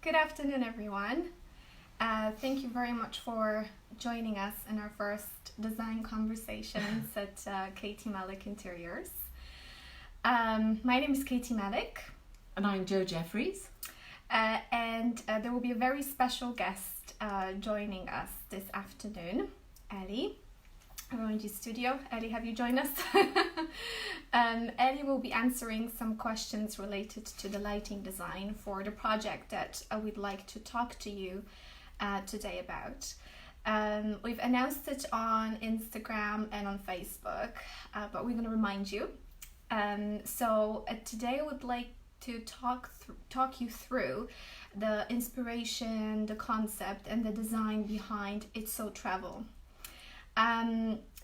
Good afternoon, everyone. Thank you very much for joining us in our first design conversations at Katie Malik Interiors. My name is Katie Malik. And I'm Jo Jeffries. And there will be a very special guest joining us this afternoon, Ellie. Around your studio. Ellie, have you joined us? Ellie will be answering some questions related to the lighting design for the project that we'd like to talk to you today about. We've announced it on Instagram and on Facebook, but we're going to remind you. So today I would like to talk you through the inspiration, the concept, and the design behind It's So Travel.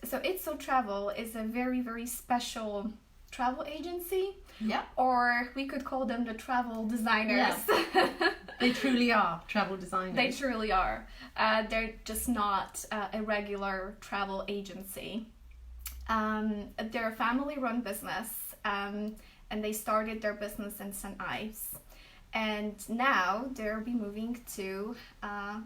So It's So Travel is a very, very special travel agency. Yeah. Or we could call them the travel designers. Yeah. They truly are travel designers. They truly are. They're just not a regular travel agency. They're a family-run business, and they started their business in St. Ives. And now they'll be moving to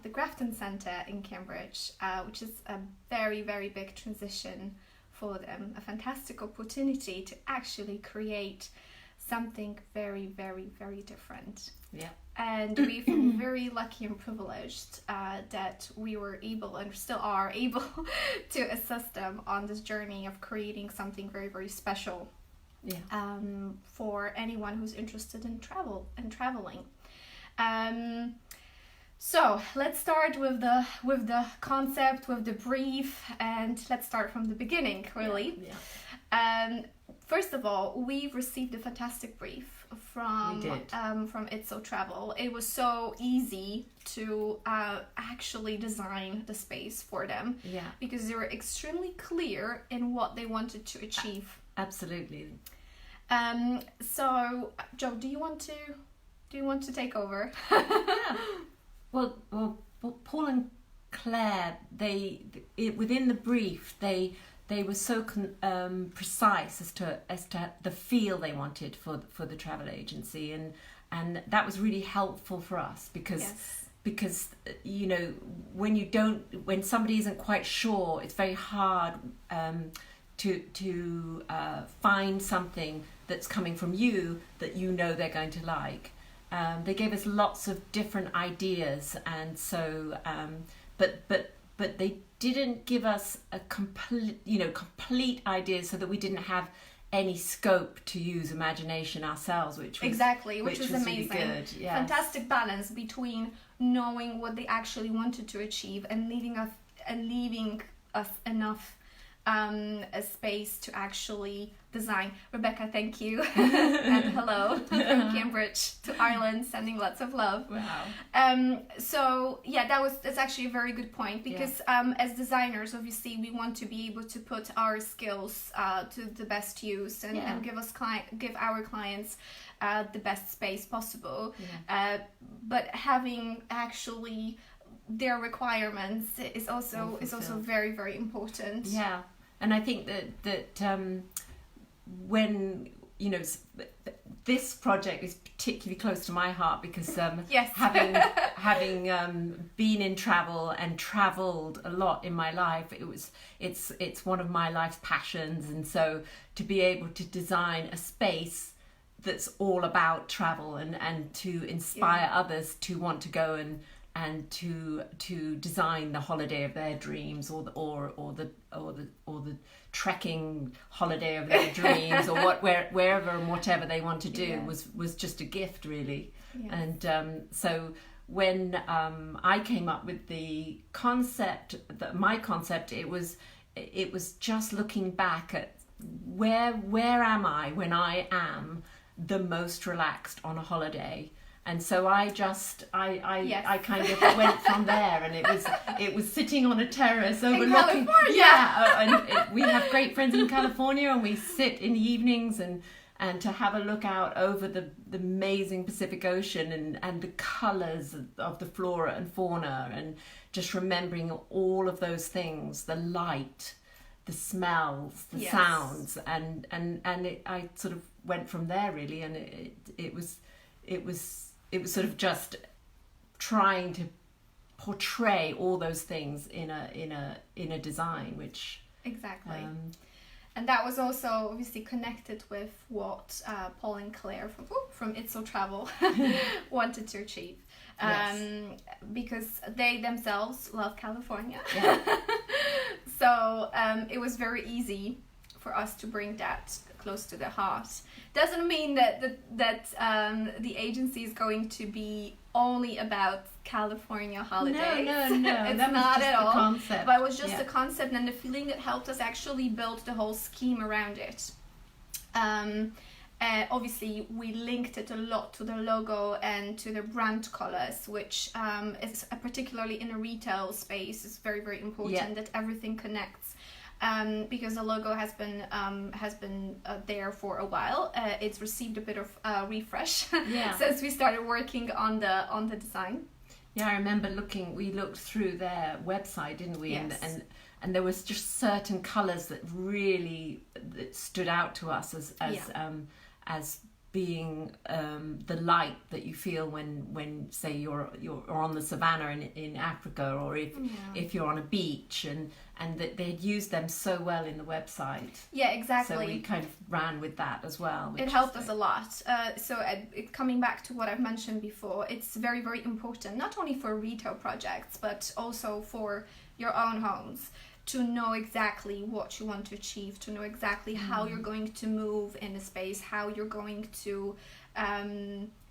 the Grafton Centre in Cambridge, which is a very, very big transition for them. A fantastic opportunity to actually create something very, very, very different. Yeah. And we've been very lucky and privileged that we were able and still are able to assist them on this journey of creating something very, very special. Yeah. For anyone who's interested in traveling. So let's start with the concept, with the brief, and let's start from the beginning, really. Yeah. First of all, we received a fantastic brief from It's So Travel. It was so easy to actually design the space for them. Yeah. Because they were extremely clear in what they wanted to achieve. Absolutely. So, Jo, do you want to take over? Yeah. Well, Paul and Claire, within the brief, they were so precise as to the feel they wanted for the travel agency, and that was really helpful for us because. Yes. Because when somebody isn't quite sure, it's very hard to find something that's coming from you that they're going to like. They gave us lots of different ideas, and so but they didn't give us a complete idea, so that we didn't have any scope to use imagination ourselves, which was amazing. Really good. Yes. Fantastic balance between knowing what they actually wanted to achieve and leaving us enough a space to actually design. Rebecca, thank you. And hello from Cambridge to Ireland, sending lots of love. Wow. So yeah, that's actually a very good point, because as designers, obviously we want to be able to put our skills to the best use and give our clients the best space possible. Yeah. But having actually their requirements is also very, very important. Yeah. And I think that when this project is particularly close to my heart, because having been in travel and travelled a lot in my life, it's one of my life's passions, and so to be able to design a space that's all about travel and to inspire others to want to go and to design the holiday of their dreams, or the trekking holiday of their dreams, or wherever and whatever they want to do, was just a gift, really. Yeah. And so when I came up with the concept, my concept, it was just looking back at where am I when I am the most relaxed on a holiday. And so I kind of went from there, and it was sitting on a terrace overlooking. We have great friends in California, and we sit in the evenings and to have a look out over the amazing Pacific Ocean and the colours of the flora and fauna, and just remembering all of those things, the light, the smells, the sounds, and I sort of went from there, really, and it was sort of just trying to portray all those things in a design, which exactly. And that was also obviously connected with what Paul and Claire from It's So Travel wanted to achieve. Because they themselves love California. Yeah. So it was very easy for us to bring that close to the heart. Doesn't mean that the agency is going to be only about California holidays. No. It's that was not just at all. The concept. But it was just a concept and the feeling that helped us actually build the whole scheme around it. Obviously, we linked it a lot to the logo and to the brand colors, which is particularly in a retail space is very, very important that everything connects. Because the logo has been there for a while. It's received a bit of refresh since we started working on the design. Yeah, I remember we looked through their website, didn't we? Yes. And there was just certain colours that really stood out to us as being the light that you feel when say you're on the savannah in Africa, or if you're on a beach, and that they'd used them so well in the website. Yeah, exactly. So we kind of ran with that as well. It helped us a lot. Coming back to what I've mentioned before, it's very, very important, not only for retail projects, but also for your own homes, to know exactly what you want to achieve, to know exactly how you're going to move in a space, how you're going to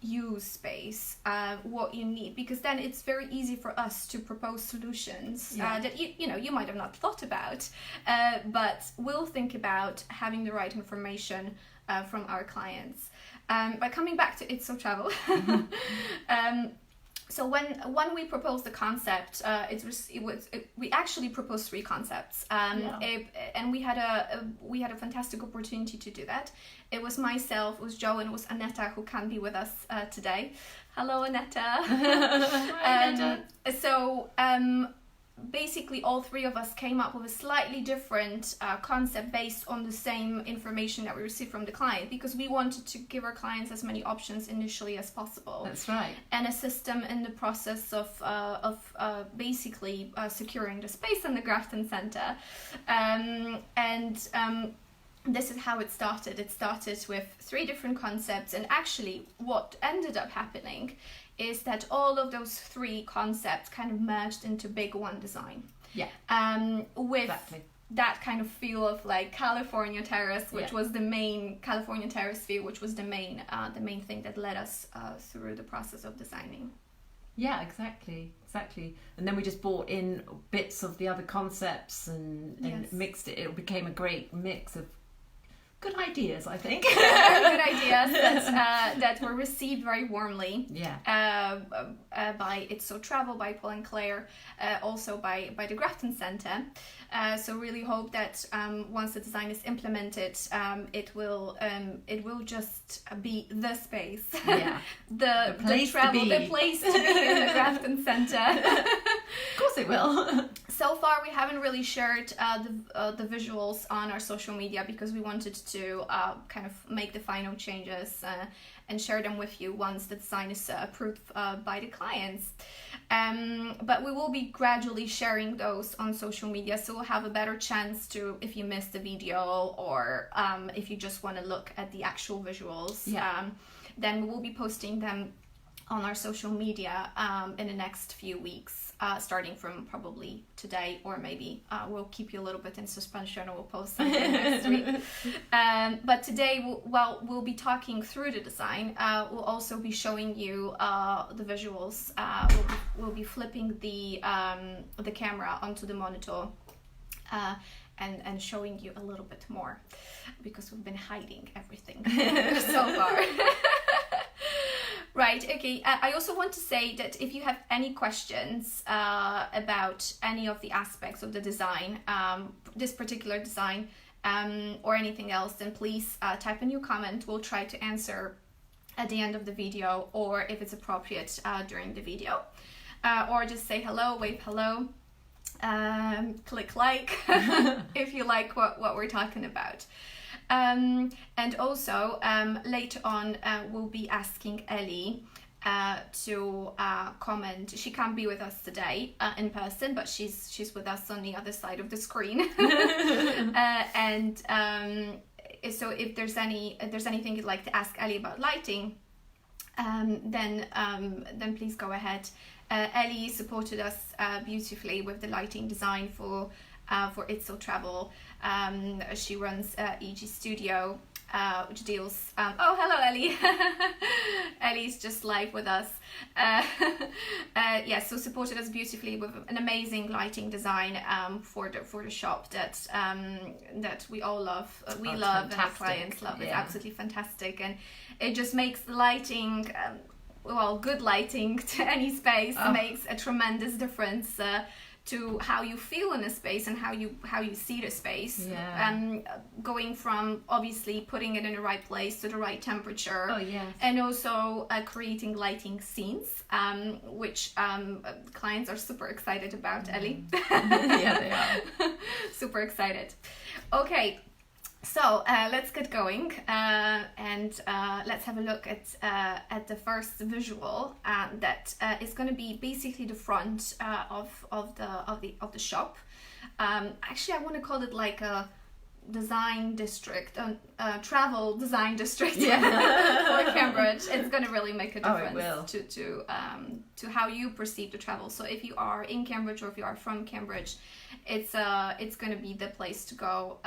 use space, what you need, because then it's very easy for us to propose solutions that you might have not thought about, but we'll think about having the right information from our clients. But coming back to It's So Travel, so when we proposed the concept, we actually proposed 3 concepts, and we had a fantastic opportunity to do that. It was myself, it was Joe, and it was Aneta, who can be with us today. Hello, Aneta. Hi, Aneta. So basically all 3 of us came up with a slightly different concept based on the same information that we received from the client, because we wanted to give our clients as many options initially as possible. That's right. And assist them in the process of basically securing the space in the Grafton Centre. This is how it started. It started with 3 different concepts, and actually what ended up happening is that all of those 3 concepts kind of merged into big one design. Yeah. With that kind of feel of like California Terrace, which was the main California Terrace view, which was the main thing that led us through the process of designing. Yeah, exactly. And then we just brought in bits of the other concepts and mixed it. It became a great mix of good ideas, I think. Good ideas that were received very warmly. Yeah. By It's So Travel, by Paul and Claire, also by the Grafton Centre. So really hope that once the design is implemented, it will just be the space, the place to be in the Grafton Centre. Of course it will. So far, we haven't really shared the visuals on our social media, because we wanted to kind of make the final changes and share them with you once the design is approved by the clients. But we will be gradually sharing those on social media, so we'll have a better chance to, if you missed the video, or if you just want to look at the actual visuals, then we will be posting them on our social media in the next few weeks, starting from probably today, or maybe we'll keep you a little bit in suspension, and we'll post something next week. But today, we'll be talking through the design. We'll also be showing you the visuals. We'll be flipping the camera onto the monitor and showing you a little bit more, because we've been hiding everything so far. Right, okay. I also want to say that if you have any questions about any of the aspects of the design, this particular design, or anything else, then please type in your comment. We'll try to answer at the end of the video, or if it's appropriate during the video. Or just say hello, wave hello, click like if you like what we're talking about. And also later on we'll be asking Ellie to comment. She can't be with us today in person, but she's with us on the other side of the screen. So if there's anything you'd like to ask Ellie about lighting, then please go ahead. Ellie supported us beautifully with the lighting design for It's So Travel. She runs EG Studio, which deals. Oh, hello, Ellie. Ellie's just live with us. So supported us beautifully with an amazing lighting design for the shop that we all love. We love, fantastic. And our clients love. It's absolutely fantastic, and it just makes the lighting. Good lighting to any space makes a tremendous difference to how you feel in a space and how you see the space. Going from obviously putting it in the right place to the right temperature. And also creating lighting scenes, which clients are super excited about. Ellie. Yeah, they are. Super excited. Okay. So let's get going and let's have a look at the first visual that is going to be basically the front of the shop. Actually, I want to call it like a design district, travel design district for Cambridge. It's going to really make a difference to how you perceive the travel. So if you are in Cambridge or if you are from Cambridge, it's going to be the place to go.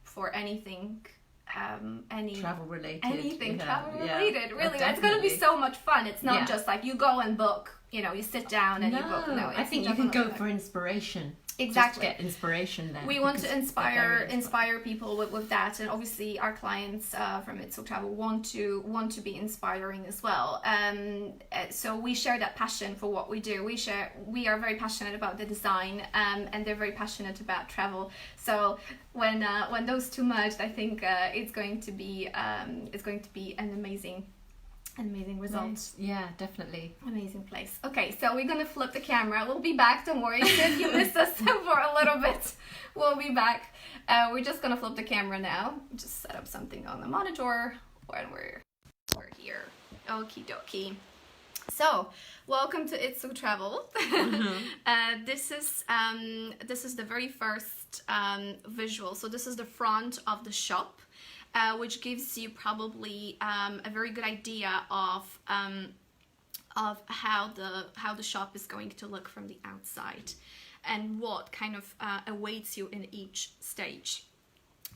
For anything, travel related. Anything travel related, really. It's going to be so much fun. It's not just like you go and book, you sit down and you book. No, I think you can go for inspiration. Exactly. Just get inspiration there. We want to inspire people with that, and obviously our clients from It's So Travel want to be inspiring as well. So we share that passion for what we do. We are very passionate about the design, and they're very passionate about travel. So when those two merged, I think it's going to be an amazing result. Nice. Yeah, definitely. Amazing place. Okay, so we're gonna flip the camera. We'll be back. Don't worry. If you missed us for a little bit, we'll be back. We're just gonna flip the camera now. Just set up something on the monitor when we're here. Okie dokie. So, welcome to It's So Travel. This is the very first visual. So this is the front of the shop. Which gives you probably a very good idea of how the shop is going to look from the outside, and what kind of awaits you in each stage.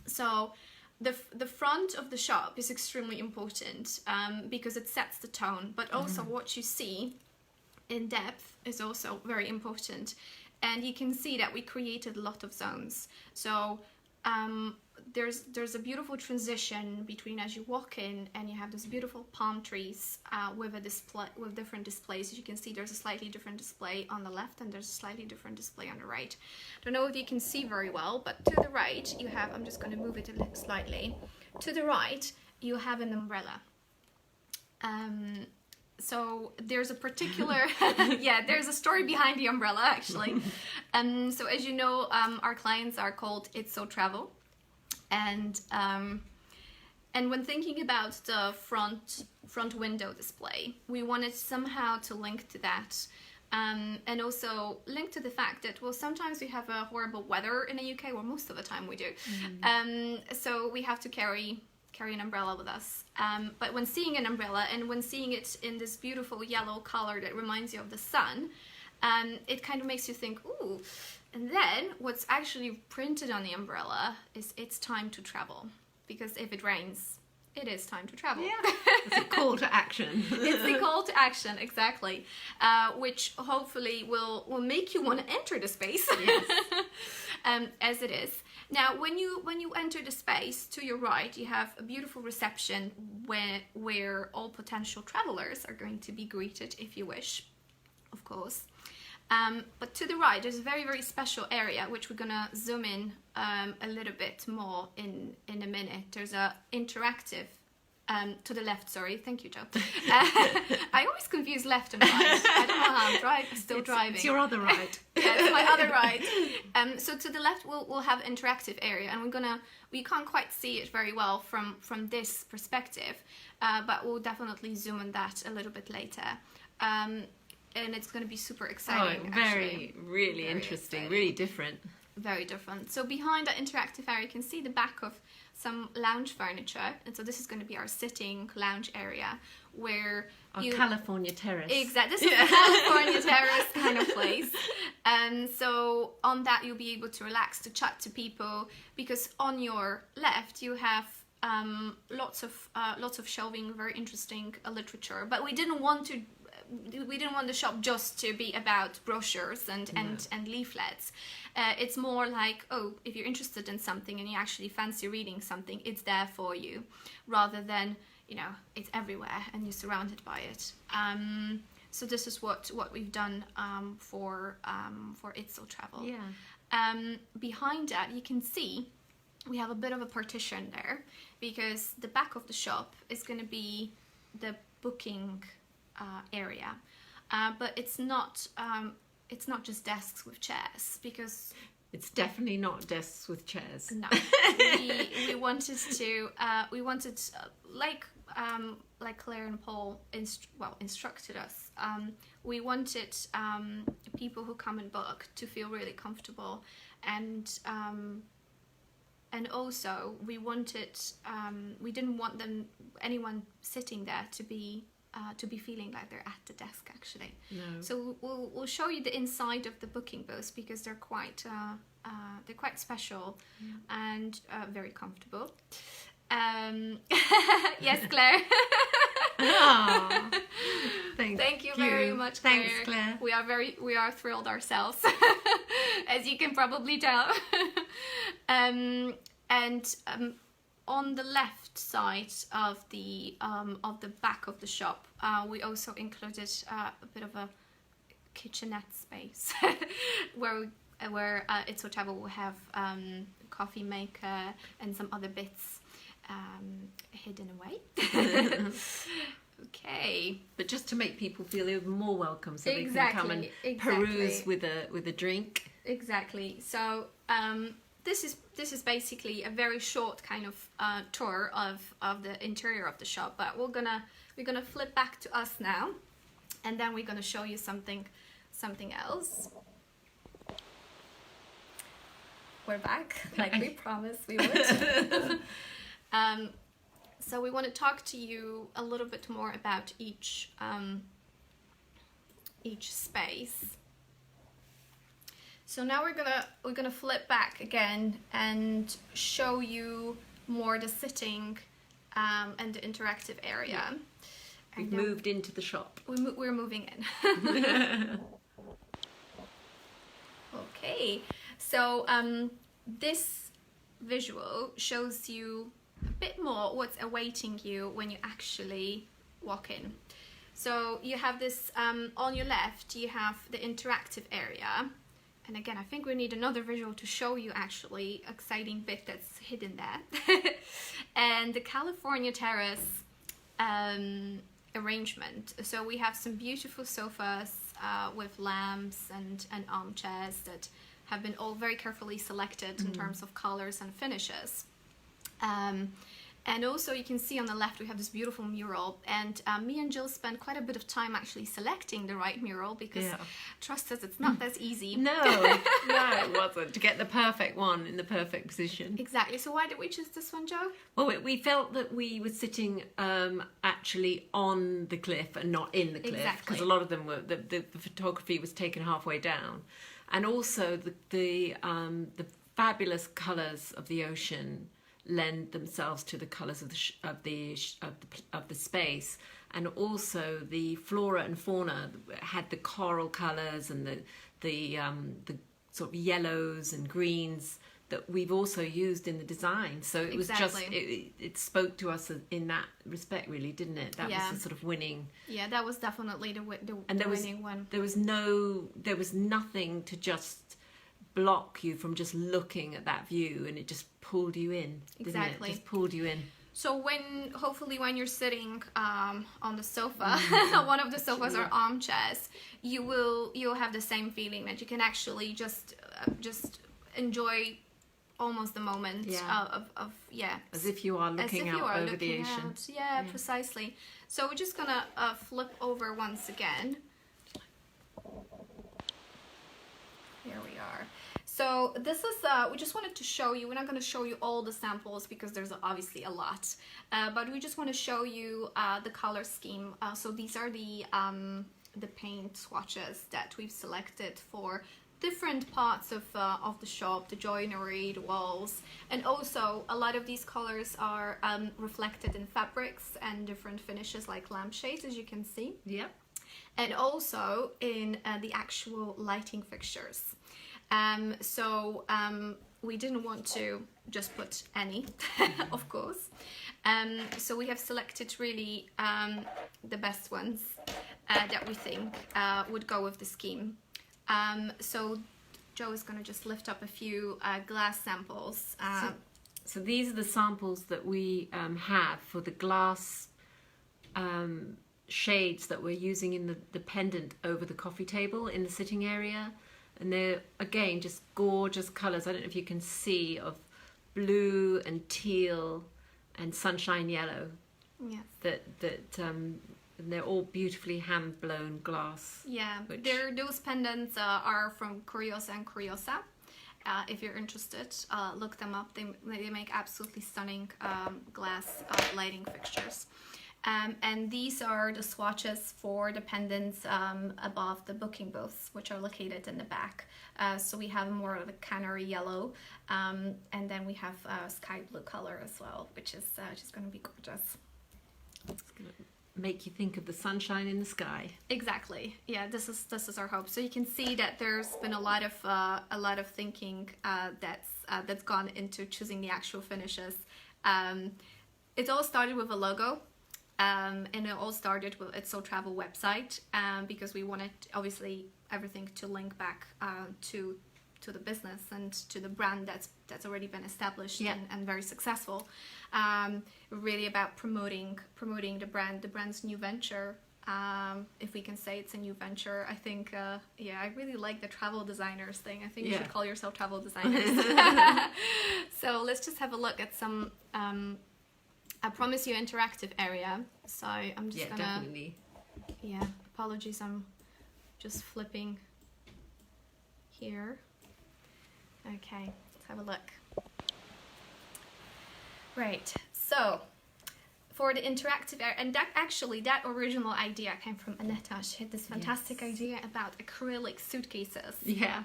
So the front of the shop is extremely important because it sets the tone, but also what you see in depth is also very important. And you can see that we created a lot of zones. So there's a beautiful transition between as you walk in and you have these beautiful palm trees with different displays. As you can see, there's a slightly different display on the left and there's a slightly different display on the right. Don't know if you can see very well, but to the right you have, I'm just going to move it a little slightly. To the right you have an umbrella. So there's a particular, there's a story behind the umbrella actually. So as you know, our clients are called It's So Travel. And when thinking about the front window display, we wanted somehow to link to that, and also link to the fact that, well, sometimes we have a horrible weather in the UK, well, most of the time we do. So we have to carry an umbrella with us. But when seeing an umbrella and when seeing it in this beautiful yellow color that reminds you of the sun, it kind of makes you think, ooh. And then what's actually printed on the umbrella is it's time to travel. Because if it rains, it is time to travel. Yeah, it's a call to action. It's the call to action, exactly. Which hopefully will make you want to enter the space. Yes. As it is. Now, when you enter the space, to your right, you have a beautiful reception where all potential travelers are going to be greeted, if you wish, of course. But to the right, there's a very, very special area, which we're gonna zoom in a little bit more in a minute. There's a interactive To the left, sorry. Thank you, Joe. I always confuse left and right. I don't know how I'm still driving. It's your other right. Yeah, it's my other right. So to the left, we'll have interactive area, and we can't quite see it very well from this perspective, but we'll definitely zoom on that a little bit later. And it's going to be super exciting. Really interesting, exciting. Really different. Very different. So behind that interactive area, you can see the back of some lounge furniture, and so this is going to be our sitting lounge area where our California terrace. Exactly, this is the California terrace kind of place. And so on that you'll be able to relax, to chat to people, because on your left you have lots of shelving, very interesting literature. But we didn't want the shop just to be about brochures and leaflets. It's more like, if you're interested in something and you actually fancy reading something, it's there for you, rather than, it's everywhere and you're surrounded by it. So this is what we've done for Untitled Travel. Yeah. Behind that, you can see we have a bit of a partition there, because the back of the shop is going to be the booking area, but it's not just desks with chairs, because it's definitely not desks with chairs. No, we wanted like Claire and Paul instructed us. We wanted people who come and book to feel really comfortable, and also we didn't want anyone sitting there to be feeling like they're at the desk, actually. No. So we'll show you the inside of the booking booths, because they're quite special and very comfortable. Yes, Claire. Oh, thank you very much, Claire. Thanks, Claire. We are thrilled ourselves, as you can probably tell. On the left side of the back of the shop, we also included a bit of a kitchenette space where Untitled Travel will have coffee maker and some other bits hidden away. Okay. But just to make people feel even more welcome, so they can come and peruse with a drink. Exactly. So this is basically a very short kind of tour of the interior of the shop, but we're gonna flip back to us now, and then we're gonna show you something else. We're back, like we promised we would. So we want to talk to you a little bit more about each space. So now we're gonna flip back again and show you more the sitting and the interactive area. We've moved into the shop. We're moving in. Okay, so this visual shows you a bit more what's awaiting you when you actually walk in. So you have this, on your left, you have the interactive area. And again, I think we need another visual to show you actually exciting bit that's hidden there. And the California terrace arrangement. So we have some beautiful sofas with lamps and armchairs that have been all very carefully selected in terms of colors and finishes. And also you can see on the left we have this beautiful mural, and me and Jill spent quite a bit of time actually selecting the right mural, because trust us, it's not as easy. No, it wasn't, to get the perfect one in the perfect position. Exactly. So why did we choose this one, Joe? Well, we felt that we were sitting actually on the cliff and not in the cliff, because a lot of them were, the photography was taken halfway down, and also the fabulous colours of the ocean lend themselves to the colours of the space, and also the flora and fauna had the coral colours and the sort of yellows and greens that we've also used in the design. So it was just it spoke to us in that respect, really, didn't it? That was the sort of winning. Yeah, that was definitely the winning one. There was nothing to just block you from just looking at that view, and it just pulled you in, didn't it? Just pulled you in. So hopefully when you're sitting on the sofa, one of the sofas or armchairs, you'll have the same feeling that you can actually just enjoy almost the moment of as if you are looking out over the ocean. Yeah, precisely. So we're just gonna flip over once again. Here we are. So this is, we just wanted to show you, we're not going to show you all the samples because there's obviously a lot, but we just want to show you the color scheme. So these are the paint swatches that we've selected for different parts of the shop, the joinery, the walls, and also a lot of these colors are reflected in fabrics and different finishes like lampshades, as you can see. Yeah. And also in the actual lighting fixtures. We didn't want to just put any, of course. So we have selected really the best ones that we think would go with the scheme. So Joe is going to just lift up a few glass samples. So these are the samples that we have for the glass shades that we're using in the pendant over the coffee table in the sitting area. And they're, again, just gorgeous colours. I don't know if you can see, of blue and teal and sunshine yellow. Yes. And they're all beautifully hand-blown glass. Yeah, those pendants are from Curiosa and Curiosa. If you're interested, look them up. They make absolutely stunning glass lighting fixtures. And these are the swatches for the pendants above the booking booths, which are located in the back. So we have more of a canary yellow, and then we have sky blue color as well, which is just going to be gorgeous. It's going to make you think of the sunshine in the sky. Exactly. Yeah, this is our hope. So you can see that there's been a lot of thinking that's gone into choosing the actual finishes. It all started with a logo. And it all started with It's So Travel website, because we wanted obviously everything to link back to the business and to the brand that's already been established and very successful. Really about promoting the brand's new venture. If we can say it's a new venture, I think I really like the travel designers thing. I think you should call yourself travel designers. So let's just have a look at some. I promise you interactive area, so I'm just gonna... definitely. Yeah, apologies, I'm just flipping here. Okay, let's have a look. Right, so for the interactive area, and that original idea came from Aneta. She had this fantastic idea about acrylic suitcases. Yeah.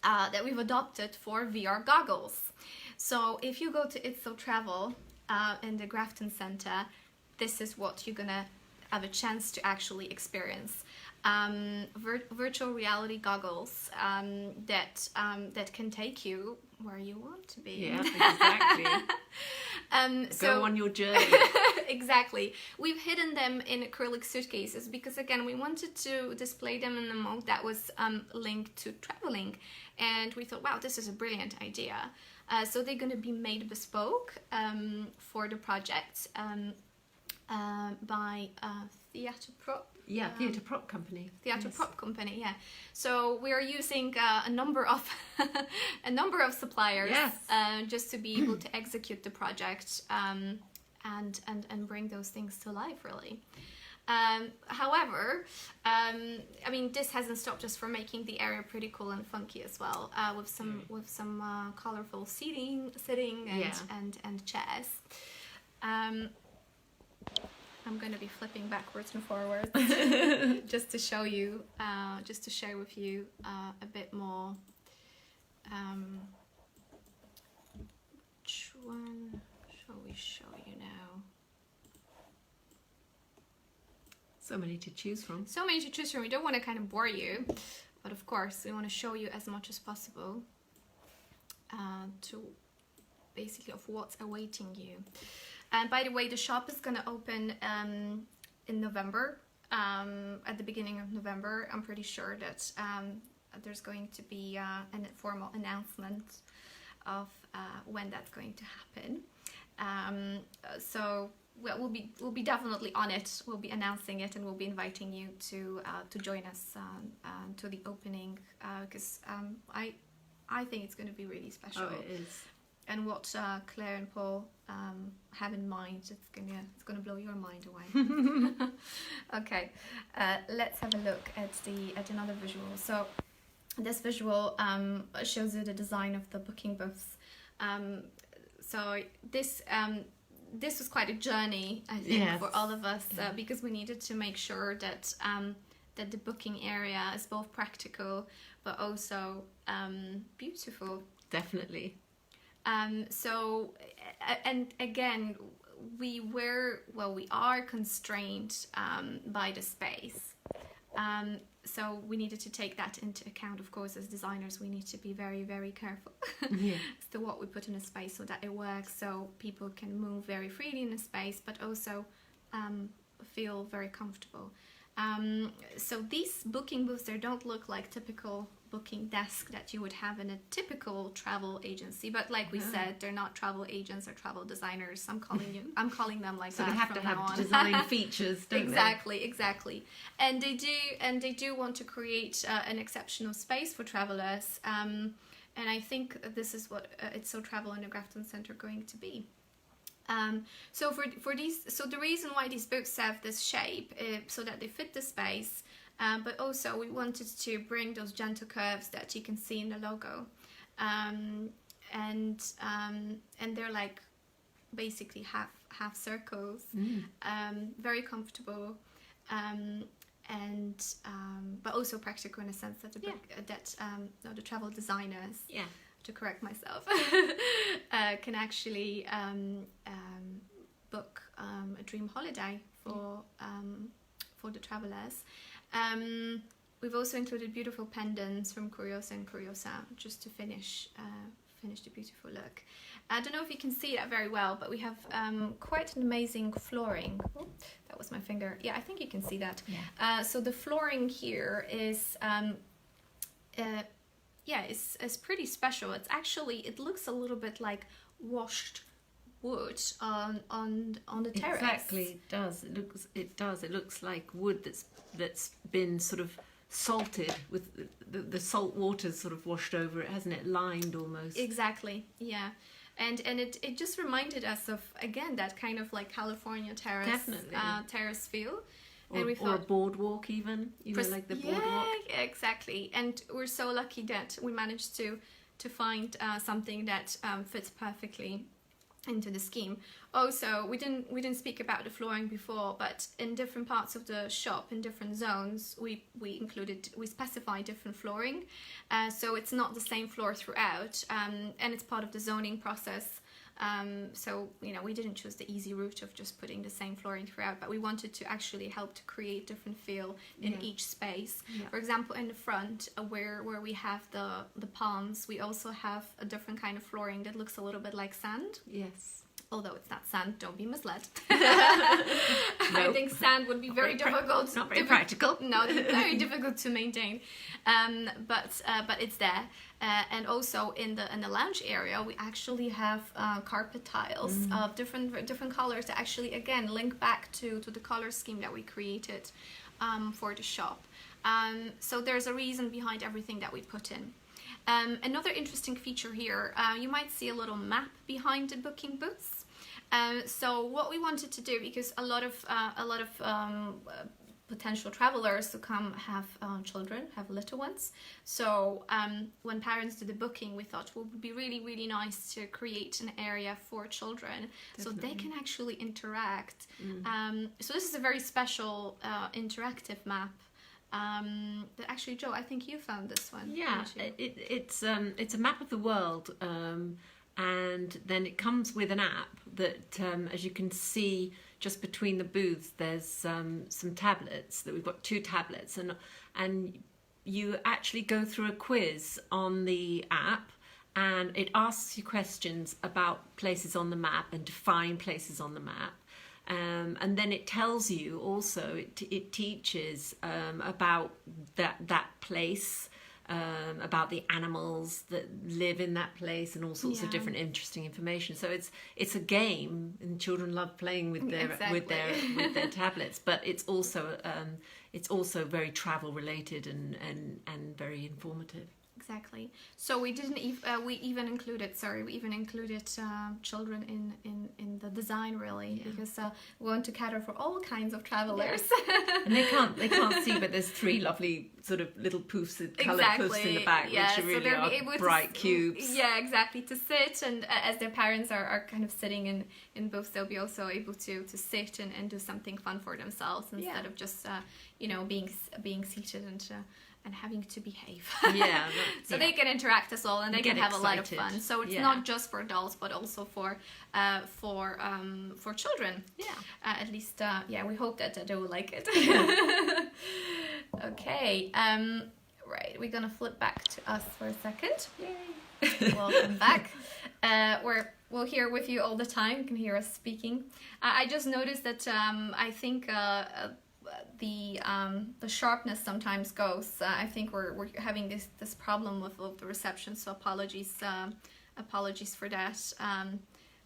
That we've adopted for VR goggles. So if you go to It's So Travel, in the Grafton Center, this is what you're gonna have a chance to actually experience. Virtual reality goggles that can take you where you want to be. Yeah, exactly. Go on your journey. Exactly. We've hidden them in acrylic suitcases because, again, we wanted to display them in a mode that was linked to traveling, and we thought, wow, this is a brilliant idea. So they're going to be made bespoke for the project by Theatre Prop. Yeah, Theatre Prop Company. Theatre Prop Company, yeah. So we are using a number of suppliers just to be able to execute the project and bring those things to life, really. However, I mean, this hasn't stopped us from making the area pretty cool and funky as well, with some colorful sitting and chairs. I'm going to be flipping backwards and forwards just to show you, just to share with you a bit more. Which one shall we show you now? So many to choose from. So many to choose from. We don't want to kind of bore you, but of course we want to show you as much as possible to basically of what's awaiting you. And by the way, the shop is going to open in November, at the beginning of November. I'm pretty sure that there's going to be a formal announcement of when that's going to happen. So we'll be definitely on it. We'll be announcing it, and we'll be inviting you to join us to the opening, because I think it's going to be really special. Oh, it is. And what Claire and Paul have in mind, it's gonna blow your mind away. Okay, let's have a look at another visual. So this visual shows you the design of the booking booths. So this was quite a journey, I think, for all of us, because we needed to make sure that that the booking area is both practical but also beautiful. Definitely. So, and again, we are constrained by the space. So we needed to take that into account. Of course, as designers, we need to be very, very careful as to what we put in a space so that it works, so people can move very freely in a space, but also feel very comfortable. So these booking booths, they don't look like typical booking desk that you would have in a typical travel agency, but like we said, they're not travel agents or travel designers. I'm calling them like so that. So they have from to now have on. design features, don't Exactly. And they do want to create an exceptional space for travelers. And I think this is what It's So Travel in the Grafton Centre going to be. So for these, so the reason why these booths have this shape is so that they fit the space, but also we wanted to bring those gentle curves that you can see in the logo, and they're like basically half circles, very comfortable, but also practical in a sense that the travel designers. To correct myself, can actually book a dream holiday for the travelers. We've also included beautiful pendants from Curiosa and Curiosa just to finish the beautiful look. I don't know if you can see that very well, but we have quite an amazing flooring. Oh, that was my finger. Yeah, I think you can see that. So the flooring here is it's pretty special. It's actually, it looks a little bit like washed wood on the terrace. Exactly, it does. It looks like wood that's been sort of salted with the salt water's sort of washed over it, hasn't it? Lined almost. Exactly, yeah. And it just reminded us of, again, that kind of like California terrace terrace feel. Or a boardwalk even, like the boardwalk. Yeah, exactly. And we're so lucky that we managed to find something that fits perfectly into the scheme. Also, we didn't speak about the flooring before, but in different parts of the shop, in different zones, we specify different flooring. So it's not the same floor throughout, and it's part of the zoning process. So we didn't choose the easy route of just putting the same flooring throughout, but we wanted to actually help to create different feel in each space. For example, in the front where we have the palms, we also have a different kind of flooring that looks a little bit like sand. Yes. Although it's not sand, don't be misled. I think sand would be very difficult. Not very practical. No, it's very difficult to maintain. But it's there. And also in the lounge area, we actually have carpet tiles of different colors that actually again link back to the color scheme that we created for the shop. So there's a reason behind everything that we put in. Another interesting feature here, you might see a little map behind the booking booths. So what we wanted to do, because a lot of potential travelers who come have children, have little ones. So when parents do the booking, we thought it would be really, really nice to create an area for children. Definitely. So they can actually interact. So this is a very special interactive map. That actually, Joe, I think you found this one. Yeah, it's a map of the world, and then it comes with an app that, as you can see, just between the booths, there's some tablets. That we've got 2 tablets, and you actually go through a quiz on the app, and it asks you questions about places on the map and define places on the map. And then it tells you also, it teaches about that place, about the animals that live in that place, and all sorts of different interesting information. So it's a game, and children love playing with their with their tablets. But it's also very travel related and very informative. Exactly. So we didn't we even included children in the design, really, because we want to cater for all kinds of travelers. And they can't see, but there's 3 lovely sort of little poofs, coloured poofs in the back, which really are bright cubes. Yeah, exactly. To sit, and as their parents are kind of sitting in booths, they'll be also able to sit and do something fun for themselves instead of just being seated and having to behave. So they can interact as well, and they can have a lot of fun. So it's not just for adults, but also for children. At least we hope that they will like it. Okay. Right, we're gonna flip back to us for a second. Yay. Welcome back. We're here with you all the time. You can hear us speaking. I just noticed that I think the sharpness sometimes goes. I think we're having this problem with the reception, so apologies for that.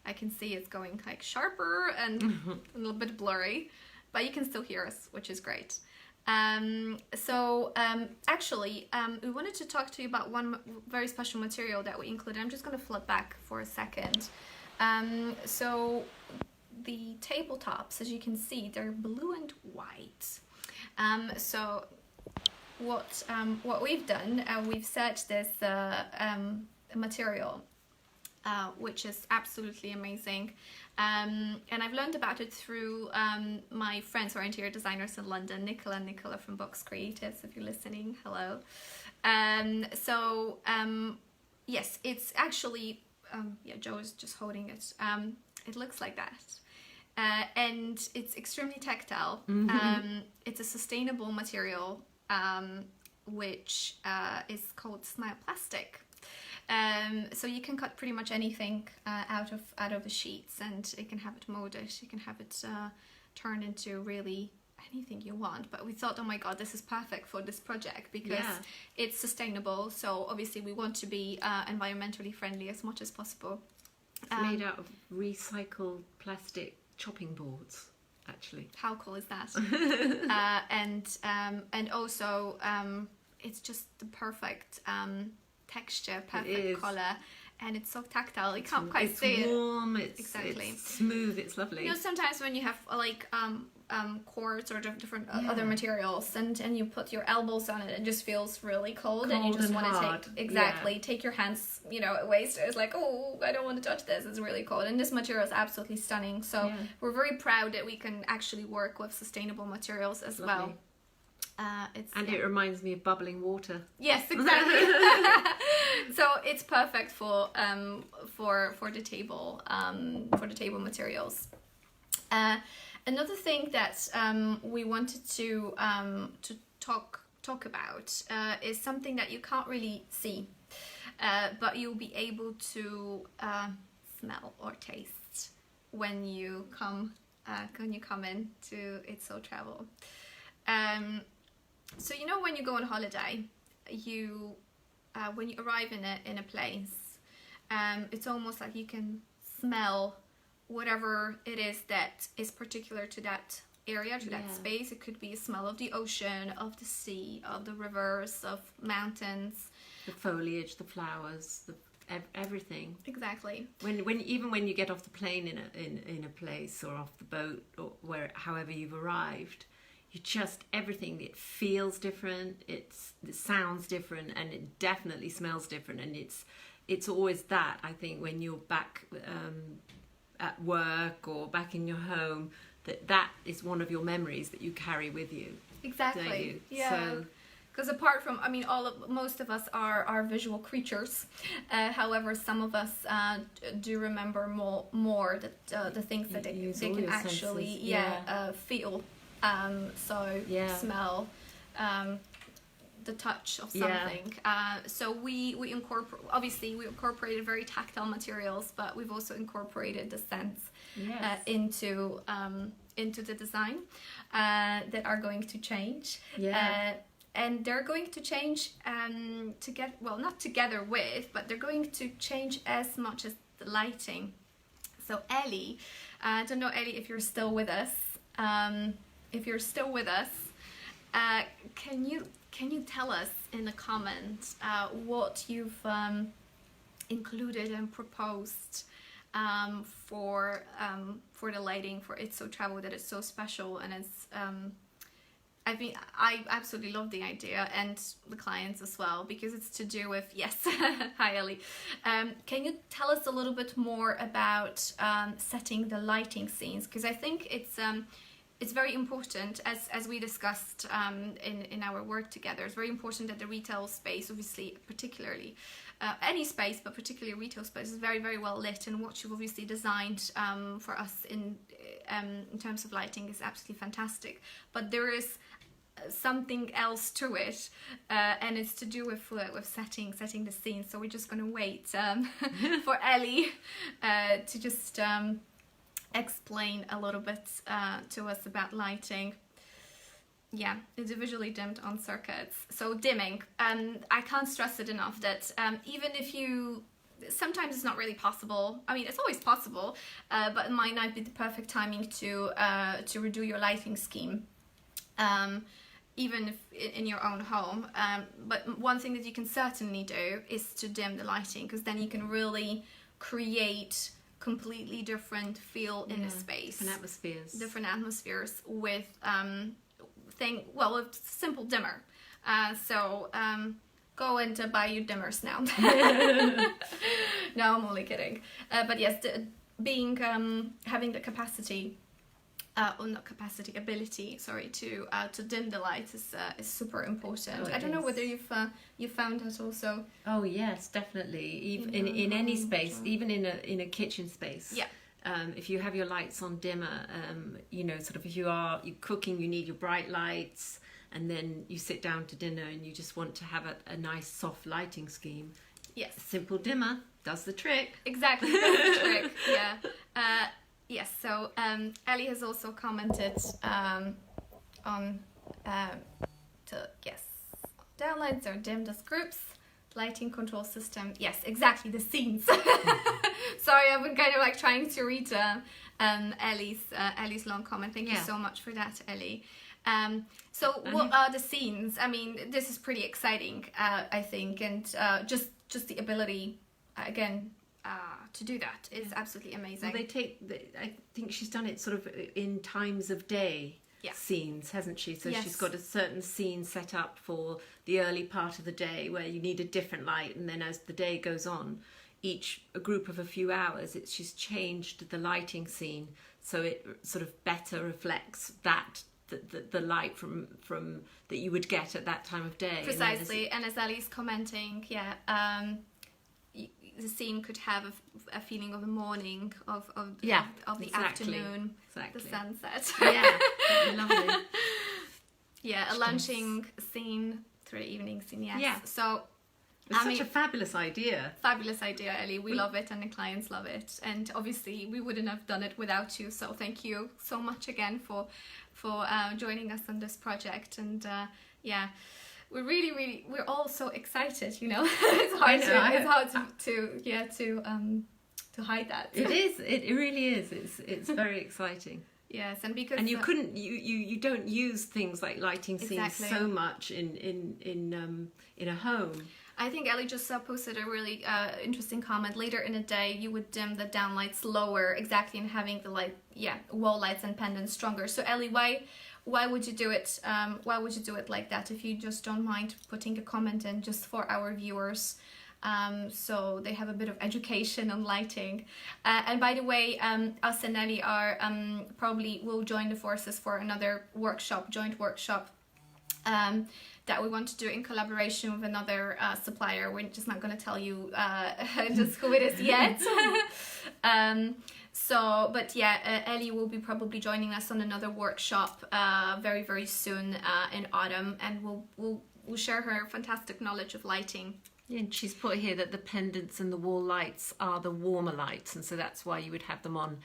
I can see it's going like sharper and a little bit blurry, but you can still hear us, which is great. Actually, we wanted to talk to you about one very special material that we included. I'm just going to flip back for a second. So the tabletops, as you can see, they're blue and white. So what we've done, we've set this material, which is absolutely amazing. And I've learned about it through my friends who are interior designers in London, Nicola from Box Creatives, if you're listening, hello. Yes, it's actually, Joe is just holding it. It looks like that. And it's extremely tactile. It's a sustainable material, which is called Smile Plastic. So you can cut pretty much anything out of the sheets, and you can have it molded. You can have it turned into really anything you want. But we thought, oh my god, this is perfect for this project because it's sustainable. So obviously we want to be environmentally friendly as much as possible. It's made out of recycled plastic chopping boards, actually. How cool is that? And also it's just the perfect texture, perfect color, and it's so tactile. You can't quite see it. It's warm. It's smooth. It's lovely. You know, sometimes when you have like cords or different other materials, and you put your elbows on it, it just feels really cold and you just want to take your hands, away. So it's like, oh, I don't want to touch this. It's really cold, and this material is absolutely stunning. So we're very proud that we can actually work with sustainable materials as well. It reminds me of bubbling water. Yes, exactly. So it's perfect for the table materials. Another thing that we wanted to talk about is something that you can't really see, but you'll be able to smell or taste when you come in to It's So Travel. So when you go on holiday, when you arrive in a place, it's almost like you can smell whatever it is that is particular to that area, to that space. It could be a smell of the ocean, of the sea, of the rivers, of mountains, the foliage, the flowers, everything. Exactly. When you get off the plane in a place, or off the boat, or however you've arrived, everything, it feels different, it sounds different, and it definitely smells different. And it's always that, I think, when you're back at work or back in your home, that is one of your memories that you carry with you. Exactly. Yeah. Because apart from, most of us are visual creatures. However, some of us do remember more the things that they can actually feel. Smell, the touch of something. So we incorporated very tactile materials, but we've also incorporated the scents into the design that are going to change. and they're going to change not together with, but they're going to change as much as the lighting. So Ellie, I don't know, Ellie, if you're still with us. Can you tell us in the comments what you've included and proposed for the lighting for It's So Travel, that is so special, and it's I absolutely love the idea, and the clients as well, because it's to do with, yes, hi Ellie. Can you tell us a little bit more about setting the lighting scenes? Because I think it's very important, as we discussed in our work together. It's very important that the retail space, obviously, particularly any space, but particularly retail space, is very, very well lit, and what you've obviously designed for us in terms of lighting is absolutely fantastic. But there is something else to it, and it's to do with setting the scene. So we're just going to wait for Ellie to just explain a little bit to us about lighting. Yeah, it's visually dimmed on circuits. So dimming, I can't stress it enough that even if you, sometimes it's not really possible. I mean, it's always possible, but it might not be the perfect timing to redo your lighting scheme, even if in your own home. But one thing that you can certainly do is to dim the lighting, because then you can really create completely different feel in a space, different atmospheres with with simple dimmer. So go and buy your dimmers now. No, I'm only kidding. But yes, having the ability to dim the lights is super important. I don't know whether you found that also. Oh yes, definitely. Even in any space, even in a kitchen space. Yeah. If you have your lights on dimmer, if you're cooking, you need your bright lights, and then you sit down to dinner and you just want to have a nice soft lighting scheme. Yes. A simple dimmer does the trick. Exactly, does the trick. Yeah. Yes, so Ellie has also commented on downlights are dimmed as groups, lighting control system. Yes, exactly, the scenes. Sorry, I've been kind of like trying to read Ellie's long comment. Thank you so much for that, Ellie. So what are the scenes? I mean, this is pretty exciting, I think, and just the ability, again, to do that is absolutely amazing. Well, I think she's done it sort of in times of day scenes, hasn't she? So she's got a certain scene set up for the early part of the day where you need a different light, and then as the day goes on, a group of a few hours, she's changed the lighting scene so it sort of better reflects the light from that you would get at that time of day. Precisely, and as Ellie's commenting, the scene could have a feeling of the morning, of the afternoon, the sunset. Yeah, lovely. Yeah, a lunching scene through the evening scene. Yes. Yeah. So it's such a fabulous idea. Fabulous idea, Ellie. We love it, and the clients love it. And obviously, we wouldn't have done it without you. So thank you so much again for joining us on this project. And we're all so excited. It's hard to hide that. It is. It really is. It's very exciting. Yes, and because you don't use things like lighting scenes so much in a home. I think Ellie just posted a really interesting comment. Later in the day, you would dim the downlights lower, exactly, and having the wall lights and pendants stronger. So Ellie, why would you do it? Why would you do it like that? If you just don't mind putting a comment in, just for our viewers, so they have a bit of education on lighting. And by the way, us and Ellie are probably will join the forces for another joint workshop. That we want to do in collaboration with another supplier. We're just not going to tell you just who it is yet. Ellie will be probably joining us on another workshop very, very soon in autumn, and we'll share her fantastic knowledge of lighting. Yeah, and she's put here that the pendants and the wall lights are the warmer lights, and so that's why you would have them on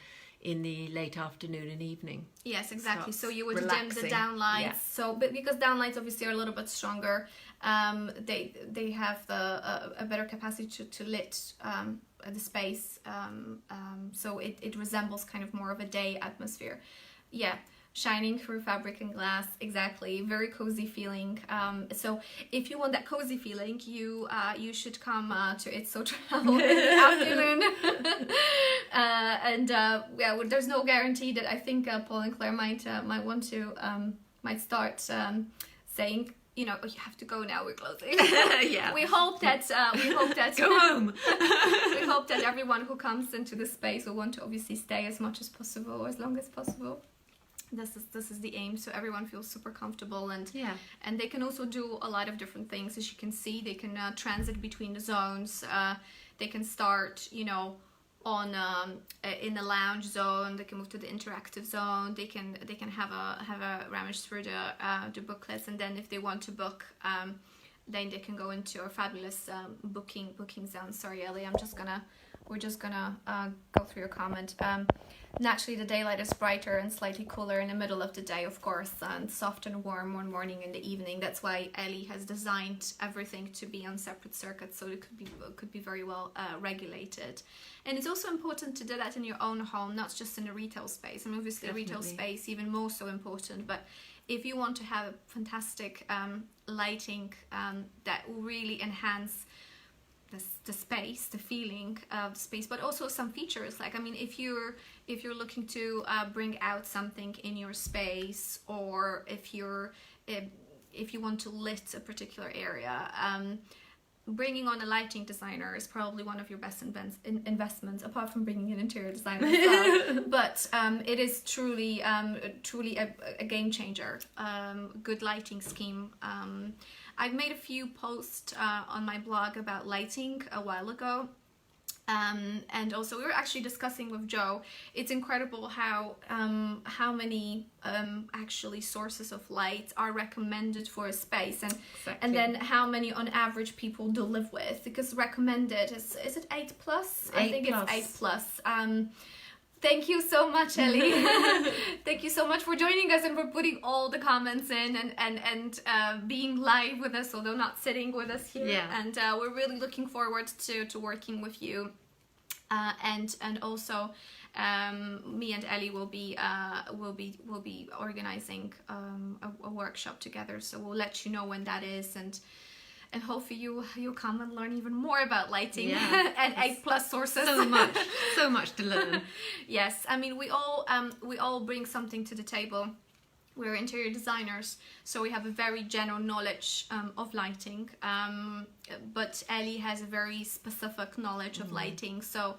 in the late afternoon and evening. Yes, exactly. So you would relaxing. dim the down lights. So, but because down lights obviously are a little bit stronger, they have a better capacity to lit the space. So it resembles kind of more of a day atmosphere. Yeah. Shining through fabric and glass, exactly. Very cozy feeling. So if you want that cozy feeling, you should come to It's Hotel in the afternoon. There's no guarantee that I think Paul and Claire might want to might start saying, you know, oh, you have to go now. We're closing. Yeah. We hope that go home. We hope that everyone who comes into the space will want to obviously stay as much as possible, as long as possible. This is the aim, so everyone feels super comfortable, and they can also do a lot of different things. As you can see, they can transit between the zones. They can start, you know, on in the lounge zone. They can move to the interactive zone. They can have a rummage through the booklets, and then if they want to book, then they can go into our fabulous booking zone. Sorry, Ellie, we're just gonna go through your comment. Naturally, the daylight is brighter and slightly cooler in the middle of the day, of course, and soft and warm one morning and the evening. That's why Ellie has designed everything to be on separate circuits, so it could be very well regulated. And it's also important to do that in your own home, not just in a retail space. And obviously, Definitely. retail space even more so important. But if you want to have fantastic lighting that will really enhance the space, the feeling of the space, but also some features. Like, I mean, if you're looking to bring out something in your space, or if you want to lit a particular area, bringing on a lighting designer is probably one of your best investments, apart from bringing an interior designer as well. But it is truly a game changer. Good lighting scheme. I've made a few posts on my blog about lighting a while ago. And also we were actually discussing with Joe, it's incredible how many actually sources of light are recommended for a space, and then how many on average people do live with, because recommended is it 8+? I think it's 8+. Thank you so much, Ellie. Thank you so much for joining us and for putting all the comments in and being live with us, although not sitting with us here. Yeah. And we're really looking forward to working with you. And also, me and Ellie will be organizing a workshop together. So we'll let you know when that is, and hopefully you'll come and learn even more about lighting and 8+ sources. So much to learn. Yes, I mean we all bring something to the table. We're interior designers, so we have a very general knowledge of lighting, but Ellie has a very specific knowledge of lighting, so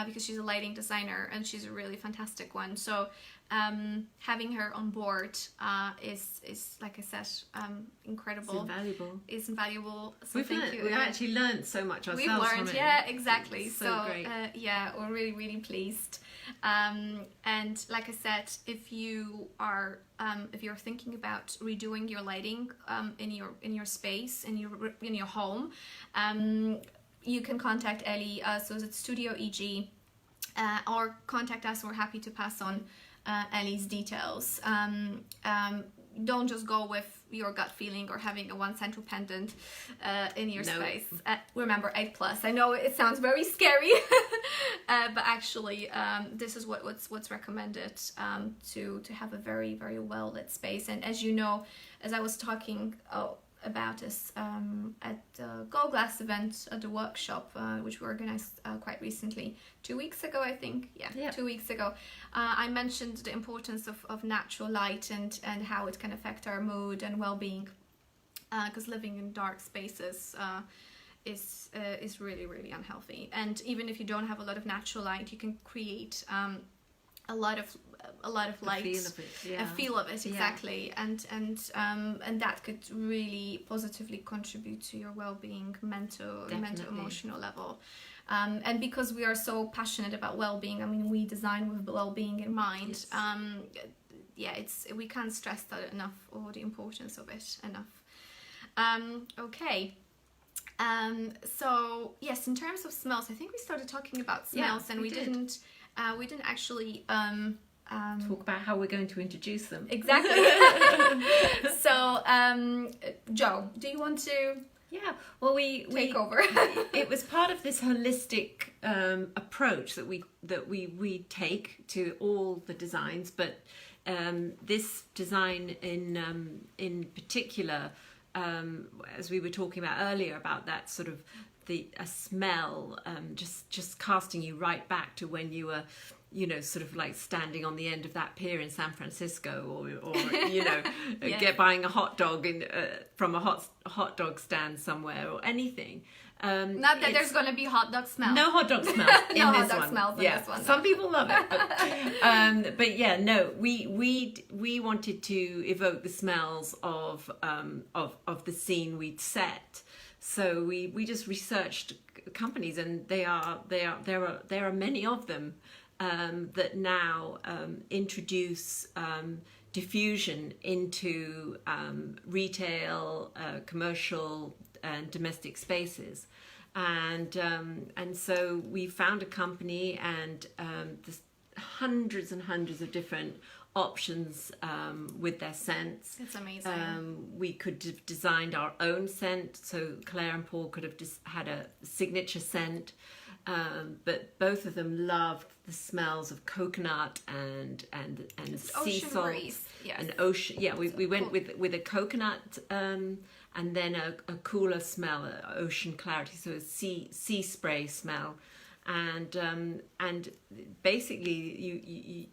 because she's a lighting designer and she's a really fantastic one. So having her on board is like I said, incredible. It's invaluable. So we've actually learned so much ourselves. We've learned, from it. yeah, exactly. So great. We're really pleased. And like I said, if you're thinking about redoing your lighting in your space, in your home, you can contact Ellie. So it's Studio EG, or contact us. We're happy to pass on Ellie's details. Don't just go with your gut feeling or having a one central pendant in your space. Remember 8+. I know it sounds very scary, but actually this is what's recommended to have a very, very well lit space. And as you know, as I was talking about this at the Gold Glass event at the workshop, which we organized quite recently, 2 weeks ago, I think. Yeah. 2 weeks ago. I mentioned the importance of natural light and how it can affect our mood and well-being, because living in dark spaces is really, really unhealthy. And even if you don't have a lot of natural light, you can create a lot of light, a feel of it, exactly, and that could really positively contribute to your well-being, mental, emotional level. And because we are so passionate about well-being, I mean, we design with well-being in mind. Yes. We can't stress that enough, or the importance of it enough. Okay. So yes, in terms of smells, I think we started talking about smells, and we didn't We didn't actually talk about how we're going to introduce them. Exactly. So, Jo, do you want to? Yeah, well, we take over. It was part of this holistic approach that we take to all the designs, but this design in particular, as we were talking about earlier, about that sort of a smell, just casting you right back to when you were, you know, sort of like standing on the end of that pier in San Francisco, or you know, buying a hot dog from a hot dog stand somewhere, or anything. Not that there's going to be hot dog smell. No hot dog smell in no this hot dog one. smells in this one. Some people love it, but yeah, no. We wanted to evoke the smells of the scene we'd set. So we just researched companies, and there are many of them that now introduce diffusion into retail, commercial, and domestic spaces, and so we found a company, and there's hundreds and hundreds of different options with their scents. It's amazing. We could have designed our own scent, so Claire and Paul could have just had a signature scent, but both of them loved the smells of coconut and sea salt and ocean. Yeah, we went with a coconut and then a cooler smell, ocean clarity, so a sea spray smell. And basically you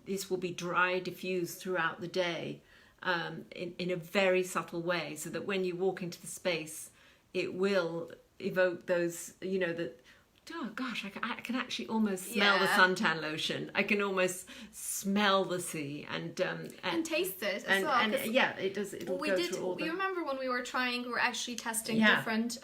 this will be dry diffused throughout the day in a very subtle way, so that when you walk into the space it will evoke those, you know, that, oh gosh, I can actually almost smell the suntan lotion. I can almost smell the sea and taste it as well. And it does. It'll go through all the... You remember when we were actually testing different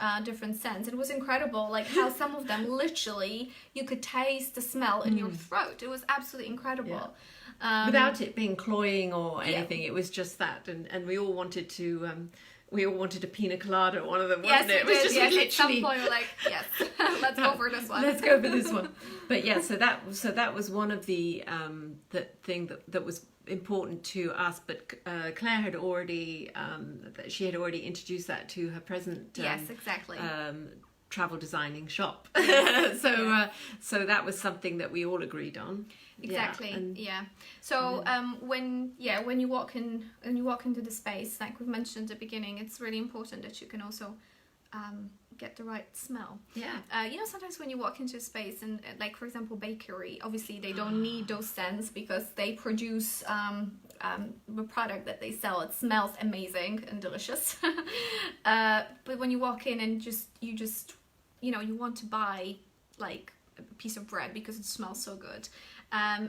scents. It was incredible, like how some of them literally you could taste the smell in your throat. It was absolutely incredible. Yeah. Without it being cloying or anything, it was just that, and we all wanted to. We all wanted a pina colada, one of them, wasn't it? It was just literally... At some point we were like, yes, let's go for this one. Let's go for this one. But yeah, so that was one of the thing that was important to us. But Claire had already introduced that to her present travel designing shop. So that was something that we all agreed on. Exactly. So when you walk into the space, like we mentioned at the beginning, it's really important that you can also get the right smell. You know, sometimes when you walk into a space, and like for example bakery, obviously they don't need those scents because they produce the product that they sell. It smells amazing and delicious. But when you walk in and you just you know, you want to buy like a piece of bread because it smells so good.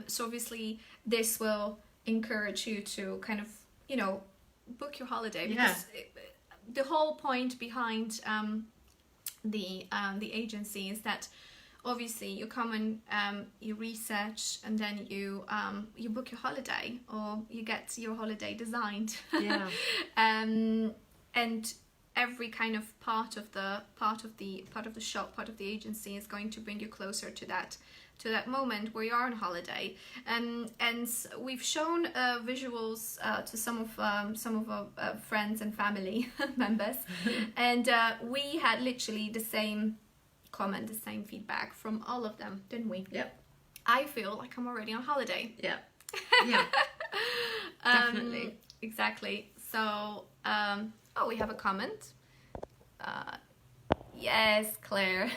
So obviously this will encourage you to kind of, you know, book your holiday, because the whole point behind the agency is that obviously you come and you research, and then you book your holiday, or you get your holiday designed. And every kind of part of the shop, part of the agency is going to bring you closer to that moment where you are on holiday. And we've shown visuals to some of our friends and family members, and we had literally the same comment, the same feedback from all of them, didn't we? Yep. I feel like I'm already on holiday. Yeah. Definitely. Exactly. So we have a comment. Yes, Claire.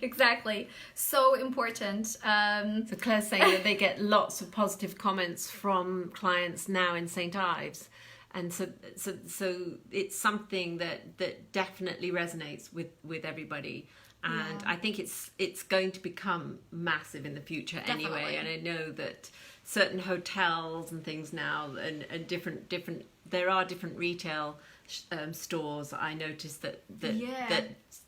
Exactly. So important. So Claire's saying that they get lots of positive comments from clients now in St. Ives. And so it's something that definitely resonates with everybody. And I think it's going to become massive in the future anyway. And I know that certain hotels and things now, and different there are different retail stores. I noticed that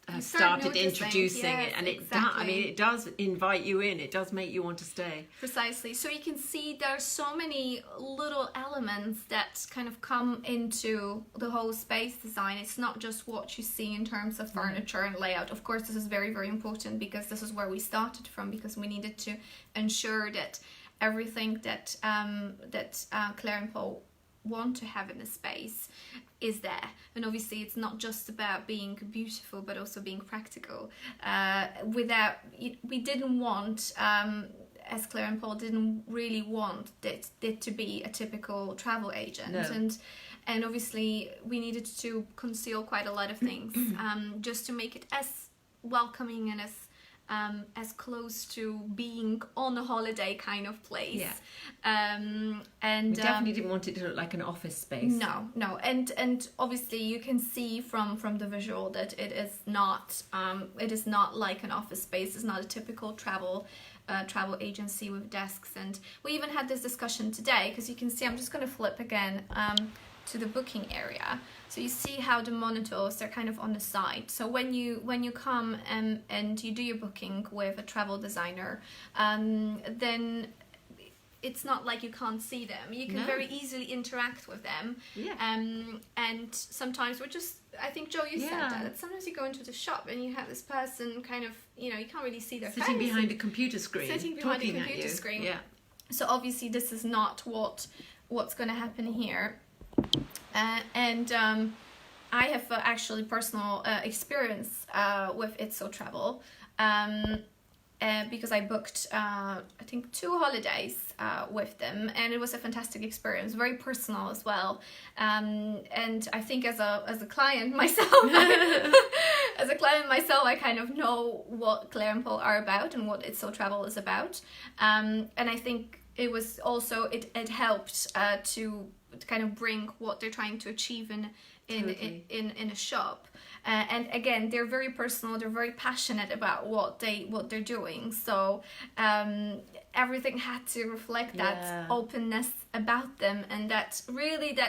have started introducing it, and it does invite you in. It does make you want to stay. Precisely. So you can see there are so many little elements that kind of come into the whole space design. It's not just what you see in terms of furniture and layout. Of course, this is very, very important, because this is where we started from, because we needed to ensure that everything that Claire and Paul want to have in the space is there. And obviously it's not just about being beautiful, but also being practical. We didn't want, as Claire and Paul didn't really want it to be a typical travel agent. No. And obviously we needed to conceal quite a lot of things, just to make it as welcoming and as close to being on a holiday kind of place. Yeah. And we definitely didn't want it to look like an office space. No. And obviously you can see from the visual that it is not like an office space. It's not a typical travel agency with desks. And we even had this discussion today, because you can see, I'm just going to flip again to the booking area. So you see how the monitors, they're kind of on the side. So when you come and you do your booking with a travel designer, then it's not like you can't see them. You can very easily interact with them. Yeah. And sometimes I think, Joe, you said that sometimes you go into the shop and you have this person kind of, you can't really see their face. Sitting behind a computer screen. Yeah. So obviously this is not what's going to happen here. And I have actually personal experience with It's So Travel, because I booked I think 2 holidays with them, and it was a fantastic experience, very personal as well. And I think as a client myself, I kind of know what Claire and Paul are about and what It's So Travel is about. And I think it was also it helped to kind of bring what they're trying to achieve in a shop. And again, they're very personal, they're very passionate about what they're doing. So everything had to reflect that openness about them, and that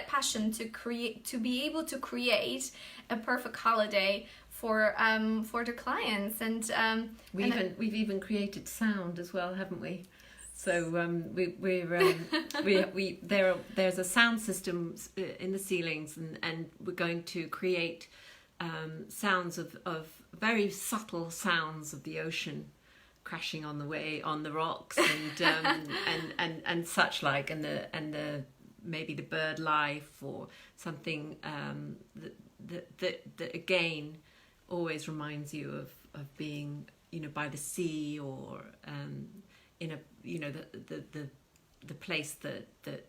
passion to be able to create a perfect holiday for the clients. And we've even created sound as well, haven't we? So there's a sound system in the ceilings, and we're going to create sounds of very subtle sounds of the ocean crashing on the rocks, and such like, and the maybe the bird life or something that again always reminds you of being by the sea, or in a the place that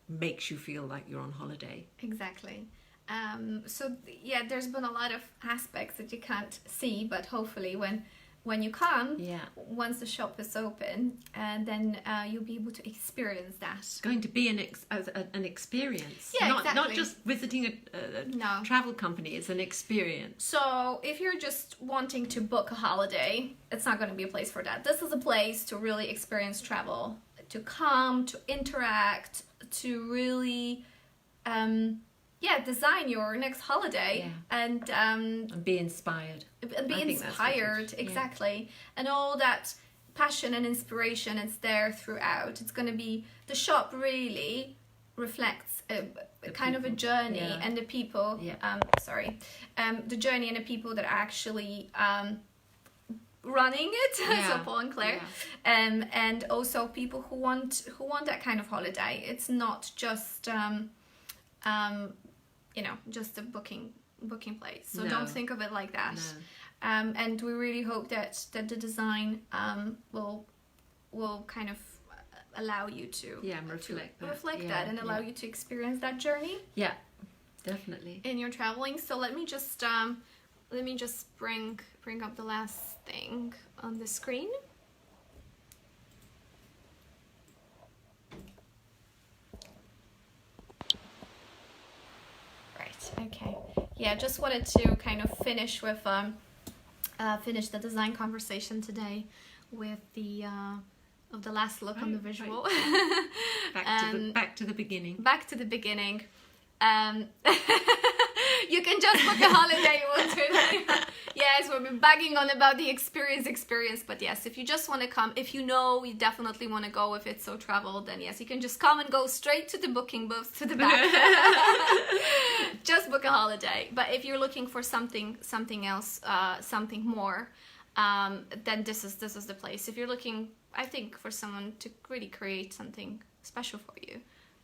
makes you feel like you're on holiday. Exactly. There's been a lot of aspects that you can't see, but hopefully when you come, once the shop is open, then you'll be able to experience that. It's going to be an experience. Exactly. Not just visiting a travel company. It's an experience. So if you're just wanting to book a holiday, it's not going to be a place for that. This is a place to really experience travel, to come, to interact, to really design your next holiday, and be inspired. Exactly. And all that passion and inspiration is there throughout. It's going to be, the shop really reflects a kind of a journey, and the people the journey and the people that are actually running it, so Paul and Claire, and also people who want that kind of holiday. It's not just just a booking place. So don't think of it like that. No. And we really hope that the design will kind of allow you to reflect that and allow you to experience that journey. Yeah, definitely. In your traveling. So let me just bring up the last thing on the screen. Okay. Yeah, just wanted to kind of finish with finish the design conversation today with the last look on the visual. Back to the beginning. Back to the beginning. You can just book a holiday. Yes, we've been bagging on about the experience, but yes, if you just want to come, if you know you definitely want to go with It's So Travel, then yes, you can just come and go straight to the booking booth to the back. Just book a holiday. But if you're looking for something else, something more, then this is the place. If you're looking, I think, for someone to really create something special for you,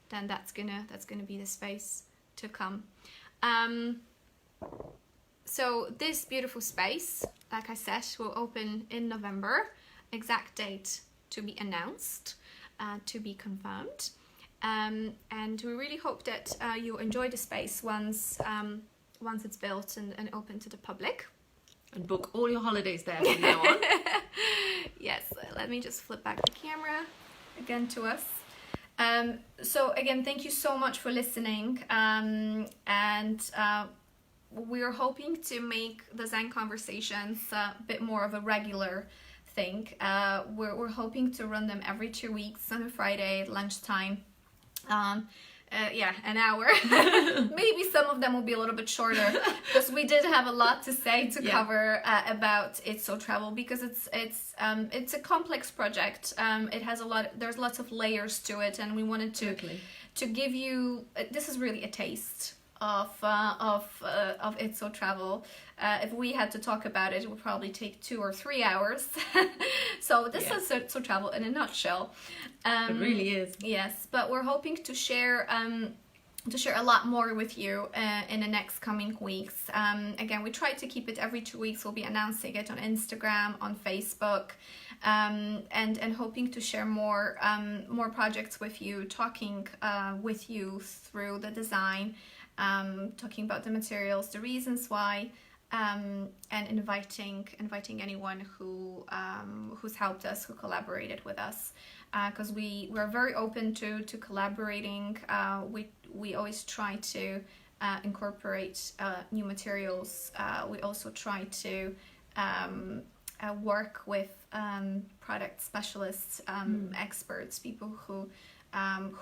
then that's gonna be the space to come. So this beautiful space, like I said, will open in November. Exact date to be announced, to be confirmed. And we really hope that you enjoy the space once it's built and open to the public. And book all your holidays there from now on. Yes, let me just flip back the camera again to us. So again, thank you so much for listening. We're hoping to make design conversations a bit more of a regular thing. We're hoping to run them every 2 weeks on a Friday at lunchtime. An hour. Maybe some of them will be a little bit shorter because we did have a lot to say to cover about It's So Travel, because it's a complex project. It has there's lots of layers to it, and we wanted to give you, this is really a taste of It's So Travel. If we had to talk about it, it would probably take 2 or 3 hours. So this is It's So Travel in a nutshell. It really is. Yes, but we're hoping to share a lot more with you in the next coming weeks. Again, we try to keep it every 2 weeks. We'll be announcing it on Instagram, on Facebook, and hoping to share more projects with you, talking with you through the design, talking about the materials, the reasons why, and inviting anyone who's helped us, who collaborated with us, because we're very open to collaborating. We always try to incorporate new materials. We also try to work with product specialists, experts, people who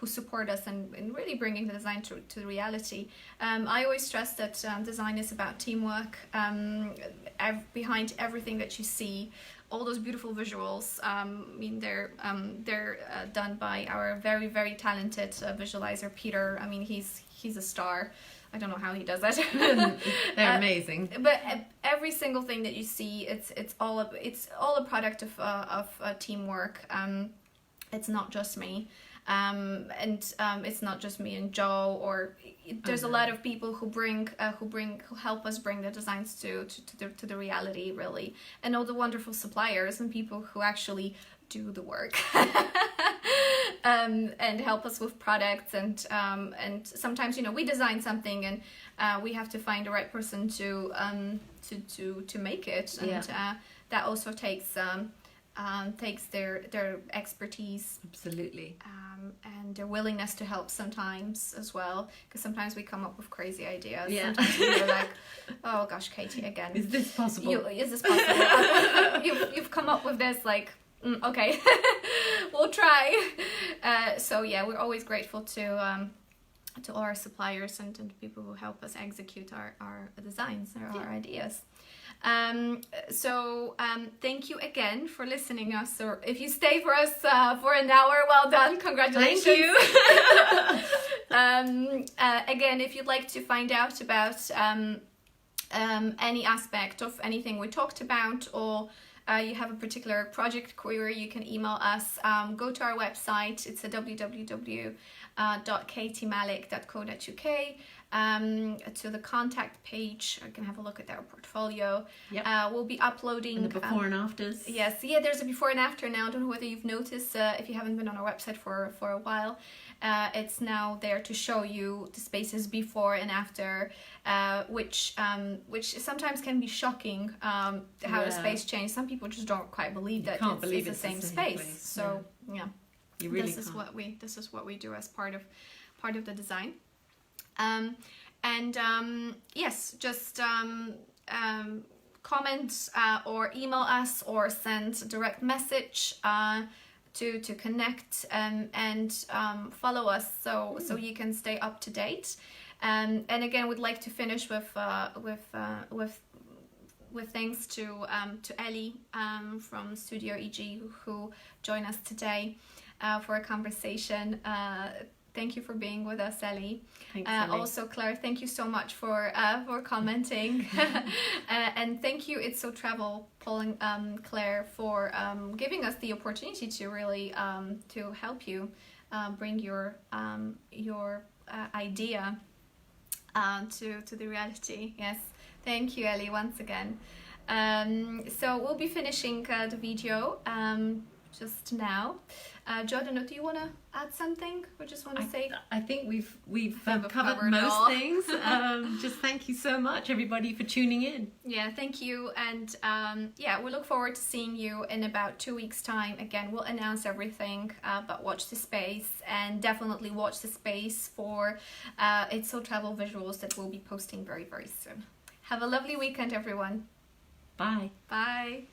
support us in really bringing the design to reality. I always stress that design is about teamwork. Behind everything that you see, all those beautiful visuals, they're done by our very, very talented visualizer, Peter. I mean, he's a star. I don't know how he does that. They're amazing. But every single thing that you see, it's all a product of teamwork. It's not just me. It's not just me and Joe, or there's a lot of people who help us bring the designs to the reality, really, and all the wonderful suppliers and people who actually do the work and help us with products, and sometimes we design something and we have to find the right person to make it, and that also takes their expertise, absolutely, and their willingness to help sometimes as well, because sometimes we come up with crazy ideas. Sometimes we're like, oh gosh, Katie, again, is this possible? Is this possible? You've come up with this, like, okay. We'll try. So yeah, we're always grateful to all our suppliers and people who help us execute our designs or our ideas. So thank you again for listening us, or if you stay for us for an hour, well done, congratulations. Thank you. Again, if you'd like to find out about any aspect of anything we talked about, or you have a particular project query, you can email us. Go to our website. It's www.katiemalik.co.uk. To the contact page. You can have a look at our portfolio. Yep. We'll be uploading and the before and afters. Yes, there's a before and after now. I don't know whether you've noticed, if you haven't been on our website for a while. It's now there to show you the spaces before and after, which sometimes can be shocking, how the space changed. Some people just don't quite believe that it's the same space. Place. So you really this is what we do as part of the design. Yes, just comment or email us or send a direct message to connect and follow us so you can stay up to date. And again, we'd like to finish with thanks to Ellie from Studio EG who joined us today for a conversation. Thank you for being with us, Ellie. Thanks, Ellie. Also, Claire, thank you so much for commenting. And thank you, It's So Travel, Paul and Claire, for giving us the opportunity to really to help you bring your idea to the reality. Yes, thank you, Ellie, once again. So we'll be finishing the video just now. Giordano, do you want to add something, or just want to say? I think we've covered most things. Just thank you so much, everybody, for tuning in. Yeah, thank you, and yeah, we look forward to seeing you in about 2 weeks' time. Again, we'll announce everything, but watch the space, and definitely watch the space for It's So Travel visuals that we'll be posting very, very soon. Have a lovely weekend, everyone. Bye. Bye.